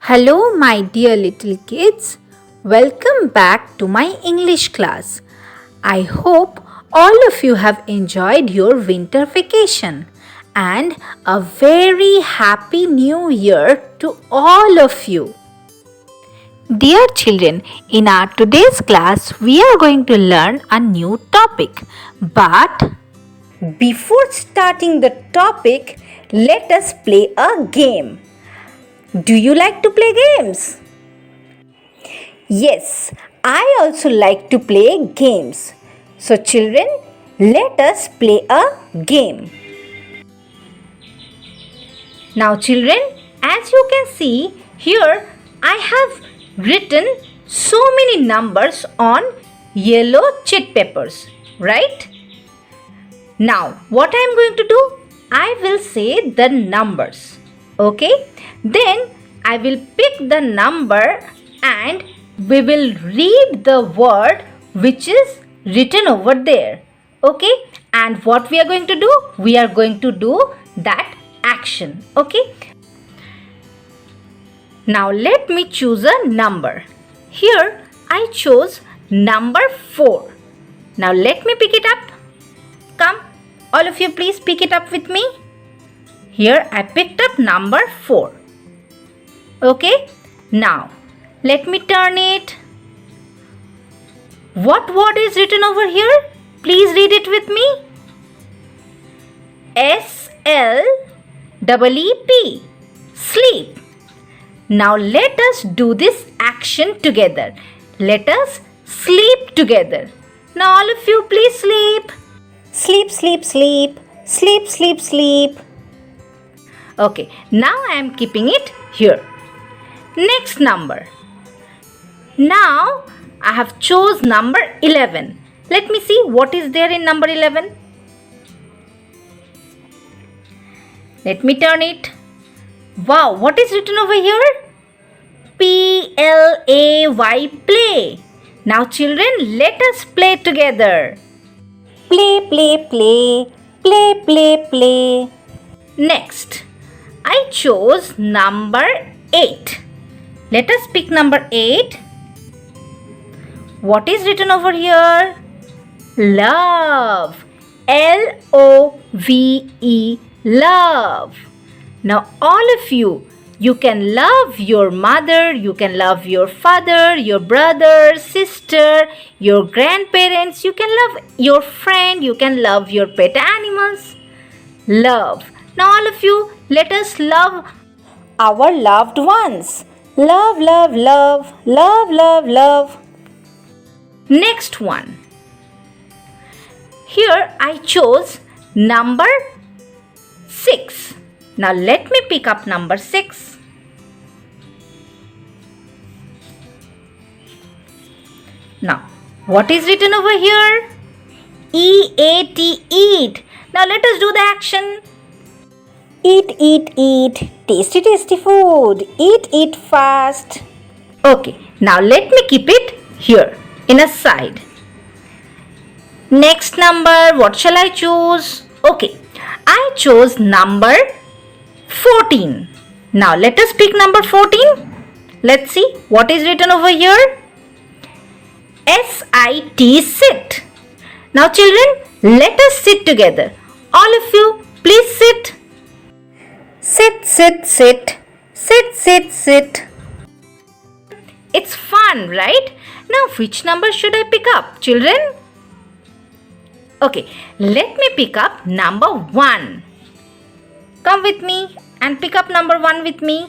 Hello, my dear little kids. Welcome back to my English class. I hope all of you have enjoyed your winter vacation and a very happy new year to all of you. Dear children, in our today's class, we are going to learn a new topic. But before starting the topic, let us play a game. Do you like to play games? Yes, I also like to play games. So, children, let us play a game. Now, children, as you can see here, I have written so many numbers on yellow chit papers, right? Now, what I am going to do? I will say the numbers. Okay? Then I will pick the number and we will read the word which is written over there. Okay? And what we are going to do? We are going to do that action. Okay? Now let me choose a number. Here I chose number 4. Now let me pick it up. Come, all of you please pick it up with me. Here I picked up number 4. Okay, now let me turn it. What word is written over here? Please read it with me. S-L-E-E-P. Sleep. Now let us do this action together. Let us sleep together. Now all of you please sleep. Sleep, sleep, sleep. Sleep, sleep, sleep. Okay, now I am keeping it here. Next number. Now I have chose number 11. Let me see what is there in number 11. Let me turn it. Wow, what is written over here? P-L-A-Y, play. Now children, let us play together. Play, play, play. Play, play, play. Next, I chose number 8. Let us pick number 8. What is written over here? Love. L-O-V-E, love. Now all of you can love your mother, you can love your father, your brother, sister, your grandparents, you can love your friend, you can love your pet animals. Love. Now all of you, let us love our loved ones. Love, love, love, love, love, love. Next one. Here I chose number 6. Now let me pick up number 6. Now, what is written over here? E-A-T, eat. Now let us do the action. Eat, eat, eat. Tasty, tasty food. Eat, eat fast. Okay, now let me keep it here in a side. Next number, what shall I choose? Okay, I chose number 14. Now let us pick number 14. Let's see what is written over here. S-I-T, sit. Now children, let us sit together. All of you, please sit. Sit, sit, sit. Sit, sit, sit. It's fun, right? Now which number should I pick up, children? Okay, let me pick up number 1. Come with me and pick up number 1 with me.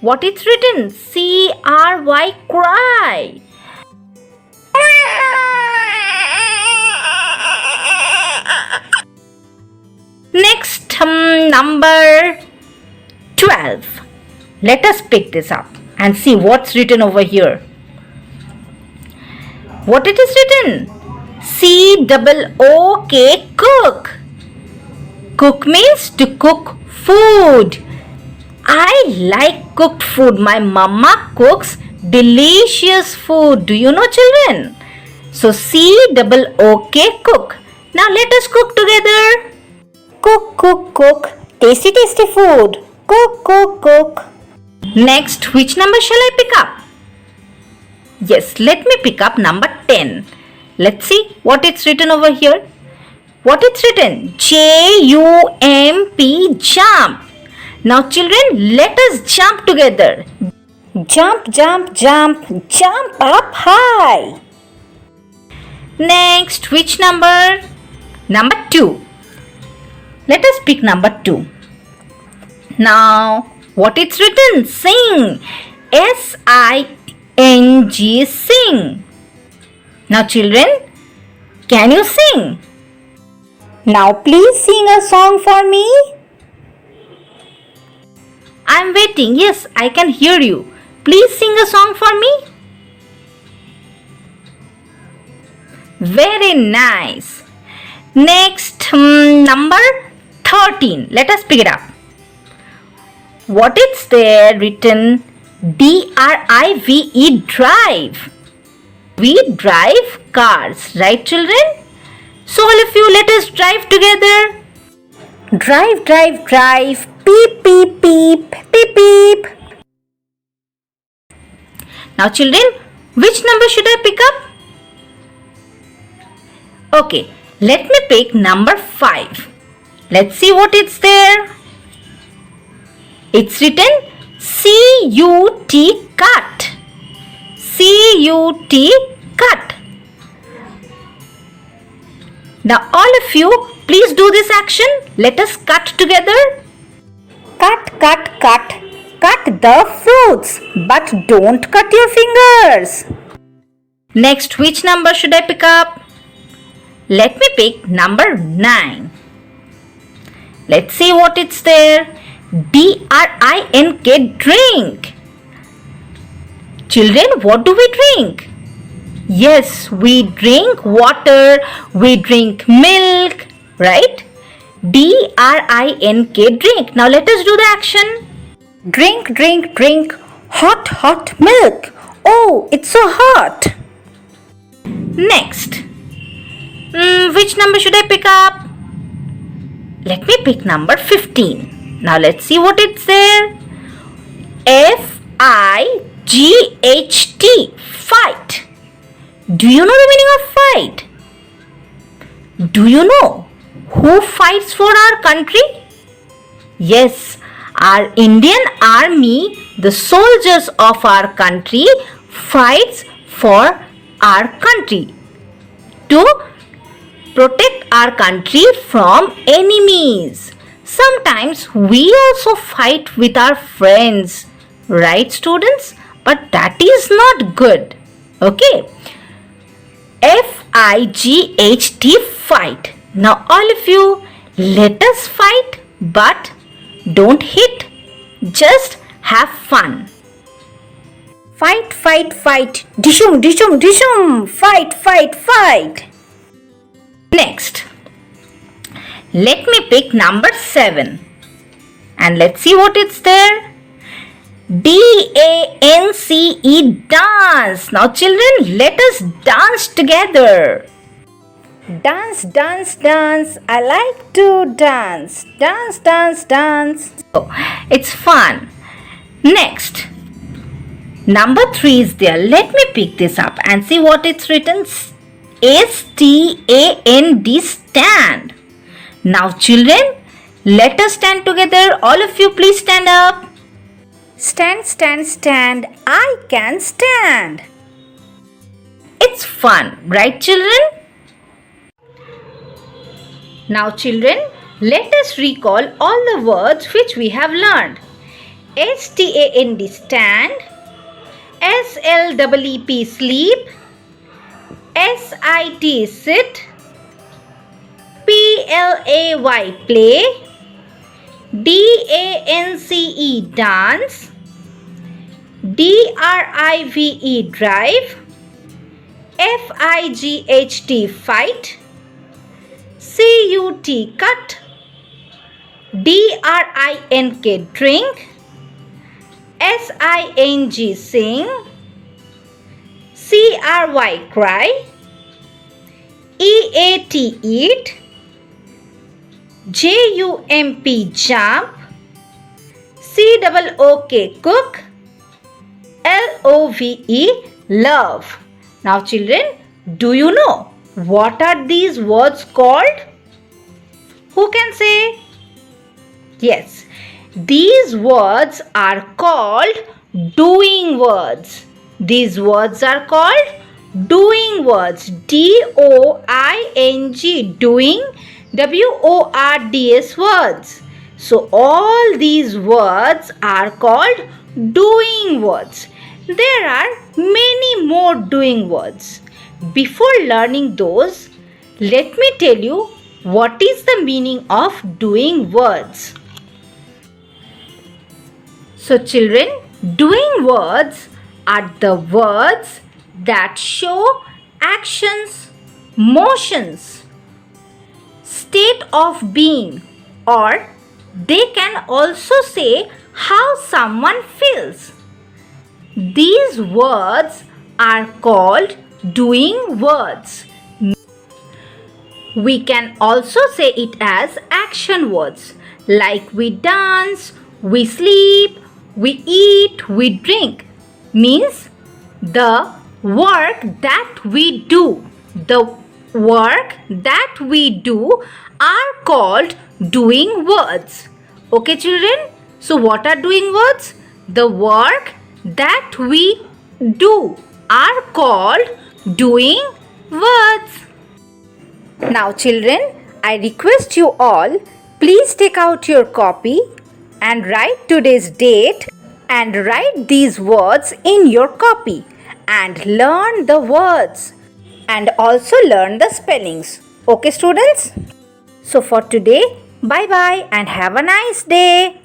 What is written? C-R-Y, cry. Next, number 12. Let us pick this up and see what's written over here. What it is written? C-O-O-K, cook. Cook means to cook food. I like cooked food. My mama cooks delicious food. Do you know, children? So C-O-O-K, cook. Now let us cook together. Cook, cook, cook. Tasty, tasty food. Cook, cook, cook. Next, which number shall I pick up? Yes, let me pick up number 10. Let's see what it's written over here. What it's written? J-U-M-P, jump. Now children, let us jump together. Jump, jump, jump, jump up high. Next, which number? Number 2. Let us pick number 2. Now, what it's written? Sing. S-I-N-G, sing. Now children, can you sing? Now please sing a song for me. I'm waiting. Yes, I can hear you. Please sing a song for me. Very nice. Next, number 13. Let us pick it up. What is there written? D-R-I-V-E, drive. We drive cars, right children? So all of you, let us drive together. Drive, drive, drive. Beep, beep, beep, beep, beep. Now children, which number should I pick up? Okay, let me pick number 5. Let's see what it's there. It's written C-U-T, cut. C-U-T, cut. Now all of you, please do this action. Let us cut together. Cut, cut, cut. Cut the fruits, but don't cut your fingers. Next, which number should I pick up? Let me pick number 9. Let's see what it's there. D-R-I-N-K, drink. Children, what do we drink? Yes, we drink water, we drink milk, right? D-R-I-N-K, drink. Now let us do the action. Drink, drink, drink. Hot, hot milk. Oh, it's so hot. Next. Which number should I pick up? Let me pick number 15. Now let's see what it's there. F-I-G-H-T, fight. Do you know the meaning of fight? Do you know who fights for our country? Yes, our Indian Army, the soldiers of our country, fights for our country to protect our country from enemies. Sometimes we also fight with our friends, right students? But that is not good. Okay. F-I-G-H-T, fight. Now all of you, let us fight, but don't hit. Just have fun. Fight, fight, fight. Dishum, dishum, dishum. Fight, fight, fight. Next, let me pick number 7. And let's see what it's there. D-A-N-C-E, dance. Now children, let us dance together. Dance, dance, dance. I like to dance. Dance, dance, dance. So, it's fun. Next, number 3 is there. Let me pick this up and see what it's written. S-T-A-N-D, stand. Now children, let us stand together. All of you, please stand up. Stand, stand, stand. I can stand. It's fun, right children? Now children, let us recall all the words which we have learned. S-T-A-N-D, stand. S-L-E-E-P, sleep. S-I-T, sit. P-L-A-Y, play. D-A-N-C-E, dance. D-R-I-V-E, drive. F-I-G-H-T, fight. C-U-T, cut. D-R-I-N-K, drink. S-I-N-G, sing. C-R-Y, cry. E-A-T, eat. J-U-M-P, jump. C-O-O-K, cook. L-O-V-E, love. Now children, do you know what are these words called? Who can say? Yes, these words are called doing words. These words are called doing words. D-O-I-N-G, doing, W-O-R-D-S words. So all these words are called doing words. There are many more doing words. Before learning those, let me tell you what is the meaning of doing words. So children, doing words are the words that show actions, motions, state of being, or they can also say how someone feels. These words are called doing words. We can also say it as action words like we dance, we sleep, we eat, we drink. Means the work that we do. The work that we do are called doing words. Okay children? So what are doing words? The work that we do are called doing words. Now children, I request you all, please take out your copy and write today's date and write these words in your copy and learn the words and also learn the spellings. Okay students? So for today, bye bye and have a nice day.